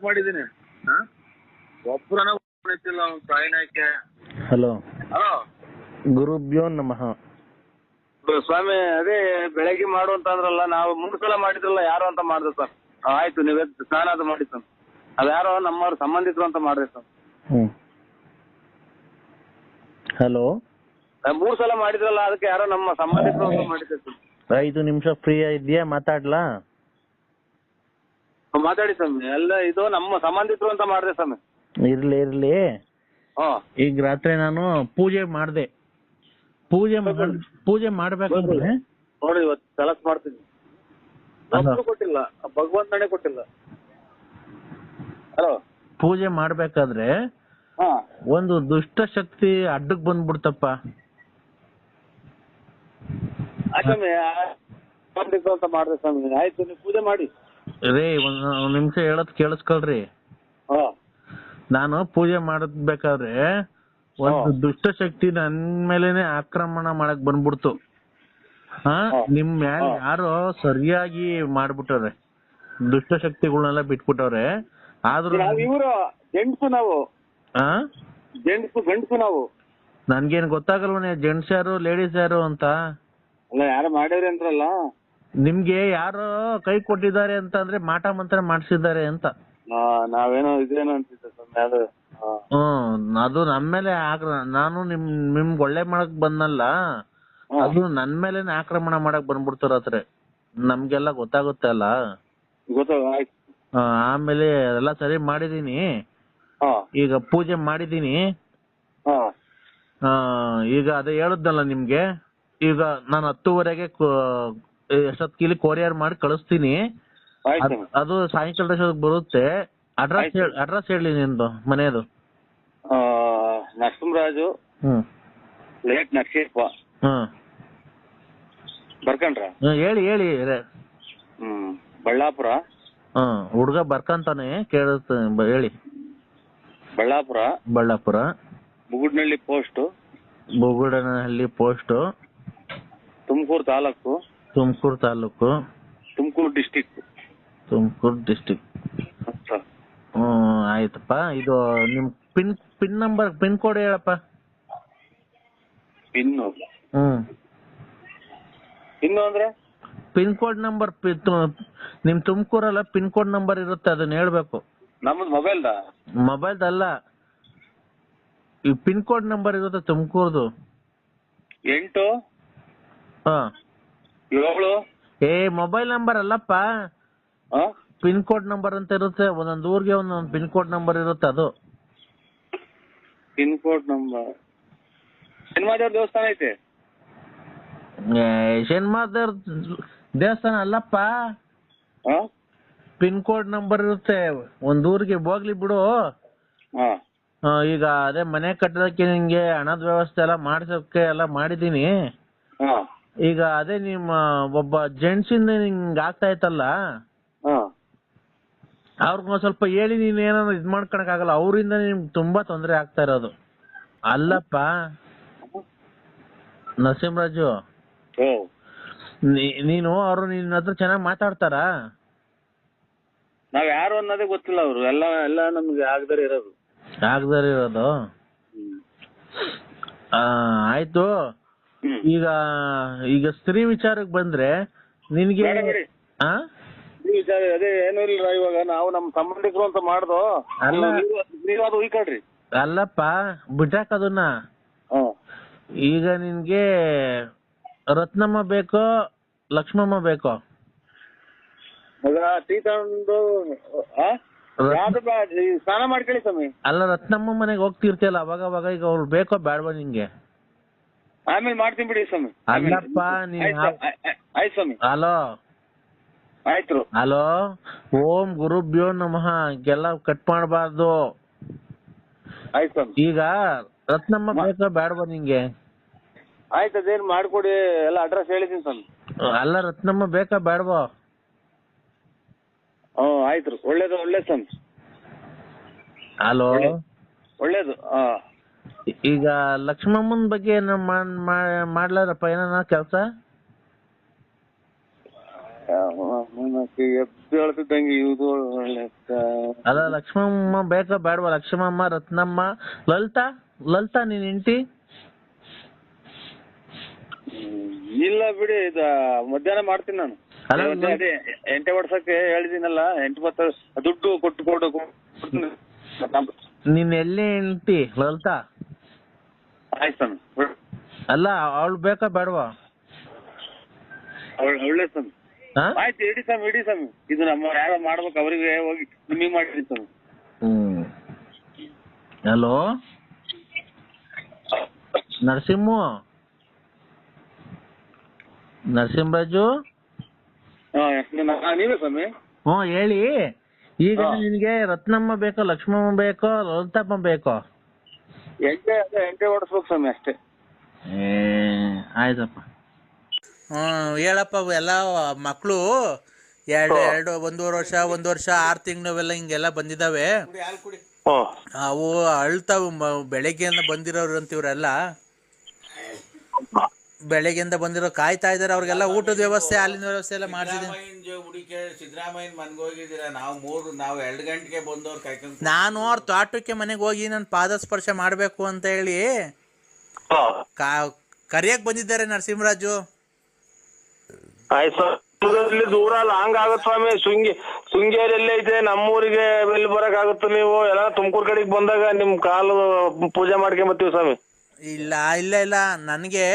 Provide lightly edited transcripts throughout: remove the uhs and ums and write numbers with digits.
ಮಾಡಿದ್ದೀನಿ ಒಬ್ಬರನ್ನ ಎತ್ತಿಲ್ಲ ಅವ್ನು ಸಾಯಿನಾಯ್ಕೆ. ಹಲೋ ಹಲೋ ಗುರುಭ್ಯೋ ನಮಃ. ಸ್ವಾಮಿ, ಅದೇ ಬೆಳಗ್ಗೆ ಮಾಡು ಅಂತ ಅಂದ್ರಲ್ಲ, ನಾವು 3 ಸಲ ಮಾಡಿದ್ರಲ್ಲ, ಯಾರು ಅಂತ ಮಾಡಿದೆ ಸರ್. ಆಯ್ತು, ನೀವೇ ಸ್ನಾನ ಅದು ಮಾಡಿ ಸರ್. ಅದ್ಯಾರೋ ನಮ್ಮವ್ರ ಸಂಬಂಧಿಕರು ಅಂತ ಮಾಡಿದೆ ಸರ್. ಹಲೋ 3 ಸಲ ಮಾಡಿದ್ರಲ್ಲ, ಅದಕ್ಕೆ ಯಾರೋ ನಮ್ಮ ಸಂಬಂಧಿಕರು ಅಂತ ಮಾಡಿದ್ದೆ ಸರ್. 5 ನಿಮಿಷ ಫ್ರೀ ಇದೆಯಾ? ಮಾತಾಡ್ಲಾ? ಮಾತಾಡಿ ಸ್ವಾಮಿ. ಎಲ್ಲ ಇದು ನಮ್ಮ ಸಂಬಂಧಿಕರು ಅಂತ ಮಾಡಿದೆ ಸ್ವಾಮಿ. ಇರ್ಲಿ. ಈಗ ರಾತ್ರಿ ನಾನು ಪೂಜೆ ಮಾಡ್ದೆ. ಪೂಜೆ ಮಾಡ್ಬೇಕಂದ್ರೆ ನೋಡಿ, ಇವತ್ತು ಕೆಲಸ ಮಾಡ್ತೀನಿ. ಕೊಟ್ಟಿಲ್ಲ, ಭಗವಂತನೇ ಕೊಟ್ಟಿಲ್ಲ. ಹಲೋ, ಪೂಜೆ ಮಾಡ್ಬೇಕಾದ್ರೆ ಒಂದು ದುಷ್ಟ ಶಕ್ತಿ ಅಡ್ಡಕ್ ಬಂದ್ಬಿಡ್ತಪ್ಪ. ಸ್ವಾಮಿ ಅಂತ ಮಾಡಿದೆ ಸ್ವಾಮಿ. ಆಯ್ತು, ನೀವು ಪೂಜೆ ಮಾಡಿ ರೇ. ಒಂದ್ ನಿಮಿಷ ಹೇಳೋದ್ ಕೇಳಿಸ್ಕೊಳ್ರಿ. ನಾನು ಪೂಜೆ ಮಾಡಬೇಕಾದ್ರೆ ಒಂದು ದುಷ್ಟ ಶಕ್ತಿ ನನ್ ಮೇಲೆನೆ ಆಕ್ರಮಣ ಮಾಡಕ್ ಬಂದ್ಬಿಡ್ತು. ನಿಮ್ ಮ್ಯಾಲ ಯಾರೋ ಸರಿಯಾಗಿ ಮಾಡ್ಬಿಟ್ಟವ್ರೆ, ದುಷ್ಟ ಶಕ್ತಿಗಳನ್ನೆಲ್ಲ ಬಿಟ್ಬಿಟ್ಟವ್ರೆ. ಆದ್ರೂ ಇವರು ಜೆಂಟ್ಸು, ನಾವು ಗಂಡಸು ನಾವು. ನನ್ಗೇನ್ ಗೊತ್ತಾಗಲ್ವನೇ ಜೆಂಟ್ಸ್ ಯಾರು ಲೇಡೀಸ್ ಯಾರು ಅಂತ. ಅಲ್ಲ, ಯಾರು ಮಾಡ್ಯಾರ ಅಂದ್ರಲ್ಲ. ನಿಮ್ಗೆ ಯಾರೋ ಕೈ ಕೊಟ್ಟಿದ್ದಾರೆ ಅಂತ ಅಂದ್ರೆ ಮಾಟ ಮಂತ್ರ ಮಾಡಿಸಿದ್ದಾರೆ ಅಂತ. ನಾವೇನೋ ಇದೇನೋ ಅಂತಿದ್ದೆ ಸ್ವಾಮಿ. ಅದು ನಮ್ಮೇಲೆ ನಾನು ನಿಮ್ಗೆ ಒಳ್ಳೆ ಮಾಡಕ್ ಬಂದಲ್ಲ, ಅದು ನನ್ ಮೇಲೆನೆ ಆಕ್ರಮಣ ಮಾಡಕ್ ಬಂದ್ಬಿಡ್ತಾರ. ನಮ್ಗೆಲ್ಲ ಗೊತ್ತಾಗುತ್ತೆ ಅಲ್ಲ. ಆಮೇಲೆ ಎಲ್ಲ ಸರಿ ಮಾಡಿದೀನಿ. ಈಗ ಪೂಜೆ ಮಾಡಿದೀನಿ. ಈಗ ಅದೇ ಹೇಳುದ್ನಲ್ಲ ನಿಮ್ಗೆ. ಈಗ ನಾನು 10:30ಗೆ ಎಷ್ಟೊತ್ತಿಗೆ ಕೊರಿಯರ್ ಮಾಡಿ ಕಳಿಸ್ತೀನಿ. ಅದು ಸಾಯಂಕಾಲ ಬರುತ್ತೆ. ಅಡ್ರೆಸ್ ಹೇಳಿ ನಿಂದು ಮನೆಯದು. ನರಸಿಂಹರಾಜು ಲೇಟ್ ನಕ್ಷೇಪ. ಬರ್ಕಂಡ್ರ? ಹೇಳಿ. ಬಳ್ಳಾಪುರ. ಹುಡ್ಗ ಬರ್ಕಂತಾನೆ ಕೇಳುತ್ತೆ, ಹೇಳಿ. ಬಳ್ಳಾಪುರ ಬುಗುಡ್ನಹಳ್ಳಿ ಪೋಸ್ಟ್. ತುಮಕೂರು ತಾಲೂಕು. ತುಮಕೂರು ಡಿಸ್ಟಿಕ್. ಆಯ್ತಪ್ಪ. ಇದು ನಿಮ್ ಪಿನ್ ನಂಬರ್, ಪಿನ್ ಕೋಡ್ ಹೇಳಪ್ಪ. ಇನ್ನು ಅಂದ್ರೆ ಪಿನ್ ಕೋಡ್ ನಂಬರ್. ನಿಮ್ ತುಮಕೂರಲ್ಲ ಪಿನ್ ಕೋಡ್ ನಂಬರ್ ಇರುತ್ತೆ, ಅದನ್ನ ಹೇಳ್ಬೇಕು. ನಮ್ದು ಮೊಬೈಲ್ದಲ್ಲ, ಈ ಪಿನ್ ಕೋಡ್ ನಂಬರ್ ಇರುತ್ತೆ ತುಮಕೂರ್ದು. 8 7. ಮೊಬೈಲ್ ನಂಬರ್ ಅಲ್ಲಪ್ಪ, ಪಿನ್ ಕೋಡ್ ನಂಬರ್ ಅಂತ ಇರುತ್ತೆ. ಒಂದೊಂದು ಊರಿಗೆ ಒಂದೊಂದು ಪಿನ್ ಕೋಡ್ ನಂಬರ್ ಇರುತ್ತೆ. ಅದು ಪಿನ್ ಕೋಡ್ ನಂಬರ್. ಶನಿಮಾದೇವ್ರ ದೇವಸ್ಥಾನ ಐತೆ. ಶನಿಮಾದೇವ್ರ ದೇವಸ್ಥಾನ ಅಲ್ಲಪ್ಪ, ಪಿನ್ ಕೋಡ್ ನಂಬರ್ ಇರುತ್ತೆ. ಒಂದ್ ಊರಿಗೆ ಹೋಗ್ಲಿ ಬಿಡು. ಈಗ ಅದೇ ಮನೆ ಕಟ್ಟೋದಕ್ಕೆ ನಿಂಗೆ ಹಣದ ವ್ಯವಸ್ಥೆ ಎಲ್ಲ ಮಾಡ್ಸೋಕೆ ಎಲ್ಲ ಮಾಡಿದೀನಿ. ಈಗ ಅದೇ ನಿಮ್ಮ ಒಬ್ಬ ಜೆಂಟ್ಸ್ ಇಂದ ನಿಂಗೆ ಆಗ್ತಾ ಇತ್ತಲ್ಲ, ಅವ್ರಿಗೊಂದ್ ಸ್ವಲ್ಪ ಹೇಳಿ. ನೀನ್ ಏನಾದ್ರು ಇದ್ ಮಾಡ್ಕೊಳಕ್ ಆಗಲ್ಲ, ಅವರಿಂದ ನಿಮ್ಗೆ ತುಂಬಾ ತೊಂದರೆ ಆಗ್ತಾ ಇರೋದು. ಅಲ್ಲಪ್ಪ ನರಸಿಂಹರಾಜು, ನೀನು ಅವರು ನಿನ್ನ ಹತ್ರ ಚೆನ್ನಾಗಿ ಮಾತಾಡ್ತಾರ? ನಾವ್ ಯಾರು ಅನ್ನೋದೇ ಗೊತ್ತಿಲ್ಲ. ಅವರು ಎಲ್ಲ ನಮ್ಗೆ ಆಗದಾರೆ ಇರೋದು. ಆಯ್ತು. ಈಗ ಸ್ತ್ರೀ ವಿಚಾರಕ್ಕೆ ಬಂದ್ರೆ ನಿನ್ಗೆ ಅದೇ ಏನೂ ಇಲ್ಲ. ಇವಾಗ ನಾವು ನಮ್ಮ ಸಂಬಂಧಿಕರು ಅಂತ ಮಾಡ್ದು. ನೀವು ಅದು ಉಯ್ಕೊಳ್ರಿ. ಅಲ್ಲಪ್ಪ ಬಿಟ್ಟಾಕದನ್ನ. ಈಗ ನಿನ್ಗೆ ರತ್ನಮ್ಮ ಬೇಕೋ ಲಕ್ಷ್ಮಮ್ಮ ಬೇಕೋ? ಟೀ ತಗೊಂಡು ಸ್ನಾನ ಮಾಡ್ಕೊಳ್ಳಿ ಸ್ವಾಮಿ. ಅಲ್ಲ, ರತ್ನಮ್ಮ ಮನೆಗೆ ಹೋಗ್ತಿರ್ತಿಯಲ್ಲ ಅವಾಗ, ಈಗ ಅವ್ರು ಬೇಕೋ ಬೇಡವಾ ನಿಂಗೆ? ಆಮೇಲೆ ಮಾಡ್ತೀನಿ ಬಿಡಿ ಸ್ವಾಮಿ. ಅಲ್ಲಪ್ಪ ಆಯ್ತು ಸ್ವಾಮಿ. ಹಲೋ ಆಯ್ತು. ಹಲೋ, ಓಂ ಗುರುಭ್ಯೋ ನಮಃ. ಎಲ್ಲ ಕಟ್ ಮಾಡಬಾರ್ದು. ಆಯ್ತು ಸ್ವಾಮಿ. ಈಗ ರತ್ನಮ್ಮ ಬೇಕೋ ಬೇಡವಾ ನಿಂಗೆ? ಆಯ್ತು, ಅದೇನು ಮಾಡ್ಕೊಡಿ. ಎಲ್ಲ ಅಡ್ರೆಸ್ ಹೇಳಿದೀನಿ ಸ್ವಾಮಿ. ಅಲ್ಲ, ರತ್ನಮ್ಮ ಬೇಕಾ ಬೇಡವಾ? ಆಯ್ತು, ಒಳ್ಳೇದು ಸ್ವಾಮಿ. ಹಲೋ, ಒಳ್ಳೇದು. ಈಗ ಲಕ್ಷ್ಮಮ್ಮನ ಬಗ್ಗೆ ಮಾಡ್ಲಾರಪ್ಪ ಏನ ಕೆಲಸ? ಎದ್ದು ಹೇಳ್ತಿದ್ದಂಗೆ ಇದು ಅಲ್ಲ ಲಕ್ಷ್ಮಮ್ಮ ಬೇಕಾ ಬೇಡವಾ? ಲಕ್ಷ್ಮಮ್ಮ, ರತ್ನಮ್ಮ, ಲಲಿತಾ ನೀನ್ ಹೆಂಡತಿ? ಇಲ್ಲ ಬಿಡಿ, ಇದು ಮಧ್ಯಾಹ್ನ ಮಾಡ್ತೀನಿ ನಾನು. ಅದೇ ಎಂಟೆ ಹೊಡ್ಸಕ್ಕೆ ಹೇಳಿದೀನಲ್ಲ, 8-10 ದುಡ್ಡು ಕೊಟ್ಟು ನೀನ್ ಎಲ್ಲಿ ಹೆಂಡತಿ ಲಲಿತಾ? ಆಯ್ತು ಸ್ವಾಮಿ. ಅಲ್ಲ ಅವಳು ಬೇಕಾ ಬೇಡವಾ? ಒಳ್ಳೆ ಸ್ವಾಮಿ. ಆಯ್ತು, ಇಡಿ ಸ್ವಾಮಿ. ಇದು ನಮ್ಮ ಯಾರೋ ಮಾಡ್ಬೇಕು, ಅವರಿಗೆ ಹೋಗಿ ನಿಮಗೆ ಮಾಡಿದ್ದೀನಿ ಸ್ವಾಮಿ. ಹಲೋ ನರಸಿಂಹರಾಜು? ನೀವೇ ಸ್ವಾಮಿ? ಹೇಳಿ. ಈಗ ನಿನ್ಗೆ ರತ್ನಮ್ಮ ಬೇಕೋ, ಲಕ್ಷ್ಮಮ್ಮ ಬೇಕೋ, ಲಲಿತಮ್ಮ ಬೇಕೋ? ಎಂಟೆ ಓಡಿಸ್ಬೇಕು ಸ್ವಾಮಿ, ಅಷ್ಟೇ. ಆಯ್ತಪ್ಪ. ಹೇಳಪ್ಪ. ಎಲ್ಲ ಮಕ್ಕಳು ಒಂದೂವರೆ ವರ್ಷ 6 ತಿಂಗಳು ಹಿಂಗೆಲ್ಲ ಬಂದಿದ್ದಾವೆ. ಅವು ಅಳ್ತಾವ. ಬೆಳಗ್ಗೆಯಿಂದ ಬಂದಿರೋರು ಅಂತಿವ್ರೆಲ್ಲ, ಬೆಳಗ್ಗೆಯಿಂದ ಬಂದಿರೋ ಕಾಯ್ತಾ ಇದಾರೆ. ಅವ್ರಿಗೆಲ್ಲ ಊಟದ ವ್ಯವಸ್ಥೆ, ಹಾಲಿನ ವ್ಯವಸ್ಥೆ ಎಲ್ಲ ಮಾಡ್ತಿದ್ದೀನಿ. ಸಿದ್ದರಾಮಯ್ಯ ಮನೆಗೆ ಹೋಗಿದ್ದೀರಾ? ನಾವು 2 ಗಂಟೆಗೆ ಬಂದವ್ರು ಕಾಯ್ಕೊಂಡು. ನಾನು ಅವ್ರ ತೋಟಕ್ಕೆ ಮನೆಗೆ ಹೋಗಿ ನನ್ನ ಪಾದ ಸ್ಪರ್ಶ ಮಾಡ್ಬೇಕು ಅಂತ ಹೇಳಿ ಕರಿಯಕ್ ಬಂದಿದ್ದಾರೆ ನರಸಿಂಹರಾಜು. ದೂರ ಲಾಂಗ್ ಆಗತ್ ಸ್ವಾಮಿ. ಶೃಂಗೇರಿ ಎಲ್ಲ ಐತೆ, ನಮ್ಮೂರಿಗೆ ಎಲ್ಲಿ ಬರಕ್ ಆಗುತ್ತೆ? ನೀವು ಎಲ್ಲ ತುಮಕೂರು ಕಡೆಗೆ ಬಂದಾಗ ನಿಮ್ ಕಾಲು ಪೂಜೆ ಮಾಡ್ಕೊಂಬತ್ತೀವಿ ಸ್ವಾಮಿ. ಇಲ್ಲ ನನಗೆ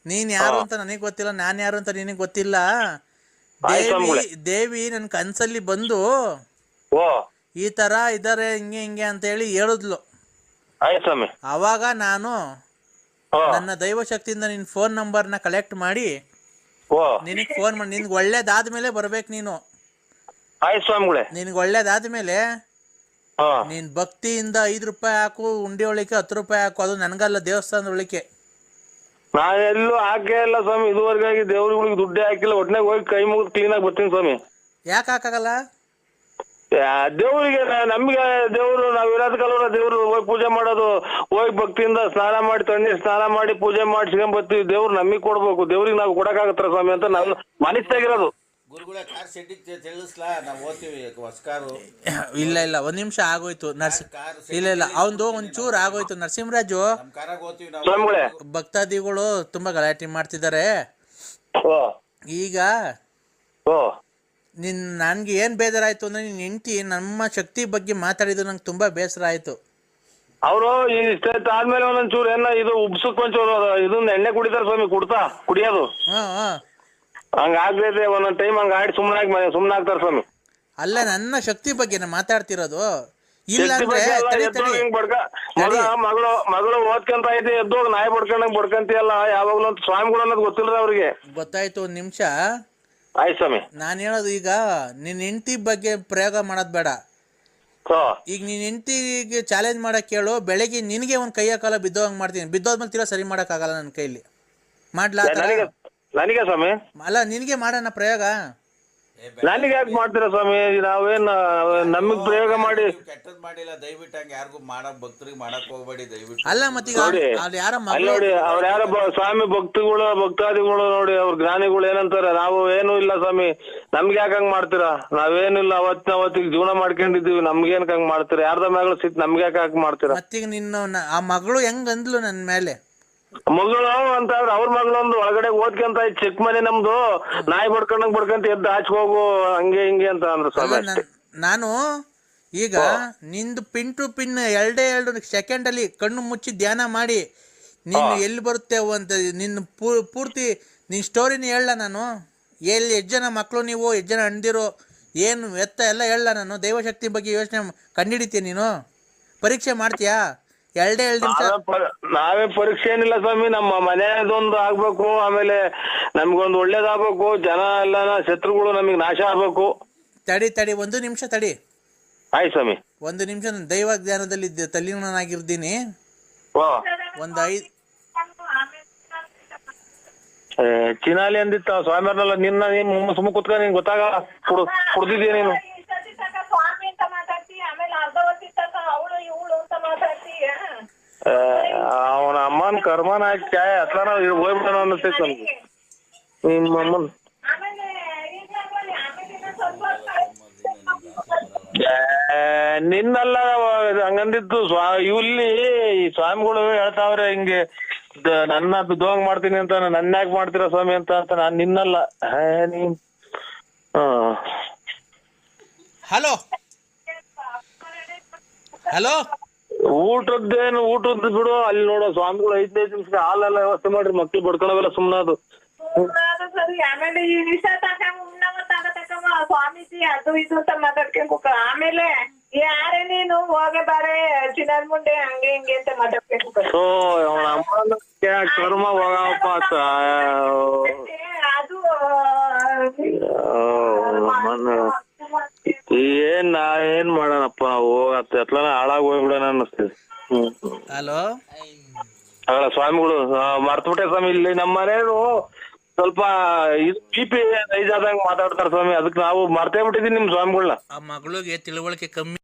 ನೀನ್ ಯಾರು ಅಂತ ನನಗೆ ಗೊತ್ತಿಲ್ಲ, ನಾನ್ ಯಾರು ಅಂತ ನಿನಗೆ ಗೊತ್ತಿಲ್ಲ. ದೇವಿ ನನ್ ಕನ್ಸಲ್ಲಿ ಬಂದು ಈ ತರ ಇದಾರೆ, ಹಿಂಗೆ ಅಂತ ಹೇಳಿ ಹೇಳಿದ್ಲು. ಅವಾಗ ನಾನು ನನ್ನ ದೈವ ಶಕ್ತಿಯಿಂದ ನಿನ್ ಫೋನ್ ನಂಬರ್ನ ಕಲೆಕ್ಟ್ ಮಾಡಿ ನಿನಗೆ ಫೋನ್ ಮಾಡಿ, ನಿನ್ಗೆ ಒಳ್ಳೇದಾದ್ಮೇಲೆ ಬರ್ಬೇಕು ನೀನು. ನಿನ್ಗೆ ಒಳ್ಳೇದಾದ್ಮೇಲೆ ನೀನ್ ಭಕ್ತಿಯಿಂದ 5 ರೂಪಾಯಿ ಹಾಕು, ಉಂಡಿ ಒಳಿಕೆ 10 ರೂಪಾಯಿ ಹಾಕು. ಅದು ನನ್ಗಲ್ಲ, ದೇವಸ್ಥಾನದ ಒಳಿಕೆ. ನಾನೆಲ್ಲೂ ಹಾಕೇ ಇಲ್ಲ ಸ್ವಾಮಿ, ಇದುವರೆಗಾಗಿ ದೇವ್ರಿಗೆ ದುಡ್ಡೇ ಹಾಕಿಲ್ಲ. ಒಟ್ನಾಗ ಹೋಗಿ ಕೈ ಮುಗಿದು ಕ್ಲೀನ್ ಆಗಿ ಬರ್ತೀನಿ ಸ್ವಾಮಿ. ಯಾಕೆ ಹಾಕಾಗಲ್ಲ? ದೇವ್ರಿಗೆ ನಮ್ಗೆ ದೇವ್ರು, ನಾವ್ ಇರೋದ್ ಕಲ್ವರ ದೇವ್ರು ಹೋಗಿ ಪೂಜೆ ಮಾಡೋದು. ಹೋಗಿ ಭಕ್ತಿಯಿಂದ ಸ್ನಾನ ಮಾಡಿ, ತಣ್ಣೀರ್ ಸ್ನಾನ ಮಾಡಿ ಪೂಜೆ ಮಾಡಿಸ್ಕೊಂಡ್ ಬರ್ತೀವಿ. ದೇವ್ರು ನಮಗ್ ಕೊಡ್ಬೇಕು, ದೇವ್ರಿಗೆ ನಾವು ಕೊಡಕ್ಕಾಗತ್ತ ಸ್ವಾಮಿ ಅಂತ ನಾನು ಮನಸ್ಸಾಗಿರೋದು. ಗುರುಗಳ ಕಾರ್ ಶೆಡ್ಡಿಗೆ ತಿಳಿಸ್ಲಾ, ನಾವು ಓದ್ತೀವಿ ಹೊಸ್ಕಾರು. ಇಲ್ಲ 1 ನಿಮಿಷ ಆಗೋಯ್ತು. ಇಲ್ಲ ಅವಂದು ಒಂಚೂರು ಆಗೋಯ್ತು. ನರಸಿಂಹರಾಜು, ಭಕ್ತಾದಿಗಳು ತುಂಬಾ ಗಲಾಟೆ ಮಾಡ್ತಿದ್ದಾರೆ. ಈಗ ನನ್ಗೆ ಏನ್ ಬೇಜಾರಾಯ್ತು ಅಂದ್ರೆ, ನಿನ್ ಹೆಂಡತಿ ನಮ್ಮ ಶಕ್ತಿ ಬಗ್ಗೆ ಮಾತಾಡಿದ್ದು ನಂಗೆ ತುಂಬಾ ಬೇಸರ ಆಯ್ತು. ಅವರು ಇಷ್ಟ ಆದ್ಮೇಲೆ ಒಂದೊಂಚೂರು ಇದು ಉಬ್ಸಕ್ ಒಂಚೂರು ಇದನ್ನ ಎಣ್ಣೆ ಕುಡಿತಾರ ಸ್ವಾಮಿ, ಕುಡಿಯೋದು ಹಂಗಾಗ್ತೈತೆ ಒಂದೊಂದ್ ಟೈಮ್. ಹಂಗ ಆಡಿ ಸುಮ್ಮನೆ ಆಗ್ತಾರ ಸ್ವಾಮಿ. ಅಲ್ಲ, ನನ್ನ ಶಕ್ತಿ ಬಗ್ಗೆ ಮಾತಾಡ್ತಿರೋದು. ಇಲ್ಲ ಮಗಳು ಓದ್ಕೊಂತ ಐತಿ, ಎದ್ದು ನಾಯಿ ಬಡ್ಕೊಂಡಂಗ್ ಬಡ್ಕಂತಿಯಲ್ಲ ಯಾವಾಗ್ಲೂ ಅಂತ ಸ್ವಾಮಿಗಳು ಅನ್ನೋದು ಗೊತ್ತಿಲ್ಲ ಅವ್ರಿಗೆ. ಗೊತ್ತಾಯ್ತು. 1 ನಿಮಿಷ ಆಯ್ತು ಸ್ವಾಮಿ. ನಾನ್ ಹೇಳೋದು, ಈಗ ನಿನ್ ಹೆಂಡತಿ ಬಗ್ಗೆ ಪ್ರಯೋಗ ಮಾಡೋದ್ ಬೇಡ. ಈಗ ನಿನ್ ಹೆಂಡತಿಗೆ ಚಾಲೆಂಜ್ ಮಾಡಕ್ ಕೇಳು. ಬೆಳಗ್ಗೆ ನಿನಗೆ ಒಂದ್ ಕೈಯ ಕಾಲ ಬಿದ್ದೋಂಗ್ ಮಾಡ್ತೀನಿ. ಬಿದ್ದೋದ್ಮೇಲೆ ತೀರಾ ಸರಿ ಮಾಡಕ್ ಆಗಲ್ಲ ನನ್ನ ಕೈಲಿ. ಮಾಡ್ಲಾ? ನನಗೆ ಸ್ವಾಮಿ? ಅಲ್ಲ, ನಿನಗೆ ಮಾಡೋಣ ಪ್ರಯೋಗ. ನನಗೆ ಯಾಕೆ ಮಾಡ್ತೀರಾ ಸ್ವಾಮಿ? ನಾವೇನ್ ನಮಗ್ ಪ್ರಯೋಗ ಮಾಡಿ ಕೆಟ್ಟದ್ ಮಾಡಿಲ್ಲ. ದಯವಿಟ್ಟು ಹಂಗ ಯಾರಿಗೂ ಮಾಡಕ್ ಭಕ್ತರಿಗೆ ಮಾಡಕ್ ಹೋಗ್ಬೇಡಿ ದಯವಿಟ್ಟು. ಅಲ್ಲ ಮತ್ತೀಗ ನೋಡಿ, ಅವ್ರ ಯಾರ ಸ್ವಾಮಿ ಭಕ್ತಾದಿಗಳು ನೋಡಿ, ಅವ್ರ ಜ್ಞಾನಿಗಳು ಏನಂತಾರೆ, ನಾವು ಏನು ಇಲ್ಲ ಸ್ವಾಮಿ, ನಮ್ಗೆ ಯಾಕೆ ಹಂಗ್ ಮಾಡ್ತೀರಾ? ನಾವೇನಿಲ್ಲ, ಅವತ್ತಿಗೆ ಜೀವನ ಮಾಡ್ಕೊಂಡಿದೀವಿ, ನಮ್ಗೇನ್ ಹಂಗ್ ಮಾಡ್ತೀರಾ? ಯಾರ್ದ ಮ್ಯಾಗಳ ಸಿಟ್ ನಮ್ಗೆ ಯಾಕೆ ಹಂಗ್ ಮಾಡ್ತೀರಾ? ಮತ್ತೀಗ ನಿನ್ನ ಆ ಮಗಳು ಹೆಂಗ್ ಅಂದ್ಲು ನನ್ ಮೇಲೆ? ಮಗಳು ಅಂತ ಅವ್ರ ಮಗಳೊಂದು ಒಳಗಡೆ ಓದ್ಕೊಂತ ಚೆಕ್ ಮನೆ ನಮ್ದು, ನಾಯಿ ಬಡ್ಕೊಂತ ಎದ್ದು ಆಚೆ ಹೋಗು, ಹಂಗೆ ಹಿಂಗೆ ಅಂತ ಅಂದ್ರು ಸ್ವಾಮಿ. ನಾನು ಈಗ ನಿಂದು ಪಿನ್ ಟು ಪಿನ್ 2 ಸೆಕೆಂಡ್ ಅಲ್ಲಿ ಕಣ್ಣು ಮುಚ್ಚಿ ಧ್ಯಾನ ಮಾಡಿ ನೀನು ಎಲ್ಲಿ ಬರುತ್ತೆ ಅಂತ ನಿನ್ನ ಪೂರ್ತಿ ನಿನ್ ಸ್ಟೋರಿನ ಹೇಳ. ನಾನು ಎಲ್ಲಿ ಎಷ್ಟು ಜನ ಮಕ್ಕಳು ನೀವು, ಎಷ್ಟು ಜನ ಅಣ್ದಿರೋ, ಏನು ಎತ್ತ ಎಲ್ಲ ಹೇಳ. ನಾನು ದೈವಶಕ್ತಿ ಬಗ್ಗೆ ಯೋಚನೆ ಕಂಡಿಡಿತೀಯ, ನೀನು ಪರೀಕ್ಷೆ ಮಾಡ್ತೀಯಾ? 2 ನಿಮಿಷ. ನಾವೇ ಪರೀಕ್ಷೆ ಏನಿಲ್ಲ ಸ್ವಾಮಿ, ನಮ್ಮ ಮನೆಯದೊಂದು ಆಗ್ಬೇಕು, ಆಮೇಲೆ ನಮ್ಗೊಂದು ಒಳ್ಳೇದಾಗ್ಬೇಕು, ಜನ ಎಲ್ಲ ಶತ್ರುಗಳು ನಮಗ್ ನಾಶ ಆಗ್ಬೇಕು. ತಡಿ 1 ನಿಮಿಷ ತಡಿ. ಆಯ್ತು ಸ್ವಾಮಿ. 1 ನಿಮಿಷ. ನಾನು ದೈವ ಜ್ಞಾನದಲ್ಲಿ ತಲ್ಲೀನನಾಗಿರ್ತೀನಿ. ಒಂದು 5 ಚಿನಾಲಿ ಅಂದಿತ್ತ ಸ್ವಾಮಿಯವ್ರನ್ನೆಲ್ಲ ನಿನ್ನ ಸುಮ್ಮ ಕುತ್ಕ, ನಿನ್ ಗೊತ್ತಾಗಲ್ಲ, ಕುಡ್ದಿದ್ಯಾ ನೀನು? ಅವನ ಅಮ್ಮನ ಕರ್ಮನ ಹಾಕಿ ಅತ್ಲಾನ ಹೋಗ್ಬಿಡೋಣ ಅನ್ನಿಸ್ತೈತಿ ನಮ್ಗೆ. ನಿಮ್ಮ ಅಮ್ಮನ್ ನಿನ್ನಲ್ಲ ಹಂಗಂದಿದ್ದು ಇಲ್ಲಿ ಈ ಸ್ವಾಮಿಗಳು ಹೇಳ್ತಾವ್ರೆ ಹಿಂಗೆ ನನ್ನ ಬಿದ್ದೋಂಗ್ ಮಾಡ್ತೀನಿ ಅಂತ, ನನ್ನ ಯಾಕೆ ಮಾಡ್ತೀರಾ ಸ್ವಾಮಿ ಅಂತ ನಾನ್ ನಿನ್ನಲ್ಲ. ನೀನ್ ಹಲೋ ಹಲೋ ಊಟದ್ದು ಬಿಡು. ಅಲ್ಲಿ ನೋಡೋ ಸ್ವಾಮಿಗಳು 5 ನಿಮಿಷ ಹಾಲೆಲ್ಲ ವ್ಯವಸ್ಥೆ ಮಾಡ್ರಿ, ಮಕ್ಳು ಬಡ್ಕೊಳವೆಲ್ಲ ಸುಮ್ನದು. ಸರಿ ಆಮೇಲೆ ಈ ವಿಷ ಸ್ವಾಮೀಜಿ ಅದು ಇದು ಅಂತ ಮಾತಾಡ್ಕೊಂಡ್ ಆಮೇಲೆ ಯಾರೇ ನೀನು ಹೋಗೆ ಬಾರೆ ಚಿನ್ನದ ಮುಂದೆ ಹಂಗೆ ಹಿಂಗೆ ಅಂತ ಮಾತಾಡ್ಕೊಂಡ್ ಸೊ ಕರ್ಮ ಹೋಗಪ್ಪ ಅದು ಏನ್ ಮಾಡೋಣಪ್ಪ ನಾವು ಎತ್ಲಾನ ಹಾಳಾಗಿ ಹೋಗ್ಬಿಡೋಣ ಅನ್ನಿಸ್ತೀವಿ. ಹಲೋ ಸ್ವಾಮಿಗಳು ಮರ್ತ್ಬಿಟ್ಟೆ ಸ್ವಾಮಿ. ಇಲ್ಲಿ ನಮ್ಮ ಮನೆಯವರು ಸ್ವಲ್ಪ BP ರೈಸ್ ಆದಂಗ ಮಾತಾಡ್ತಾರ ಸ್ವಾಮಿ, ಅದಕ್ಕೆ ನಾವು ಮರ್ತೇ ಬಿಟ್ಟಿದೀನಿ ನಿಮ್ ಸ್ವಾಮಿಗಳನ್ನ. ಆ ಮಗಳಿಗೆ ತಿಳುವಳಿಕೆ ಕಮ್ಮಿ.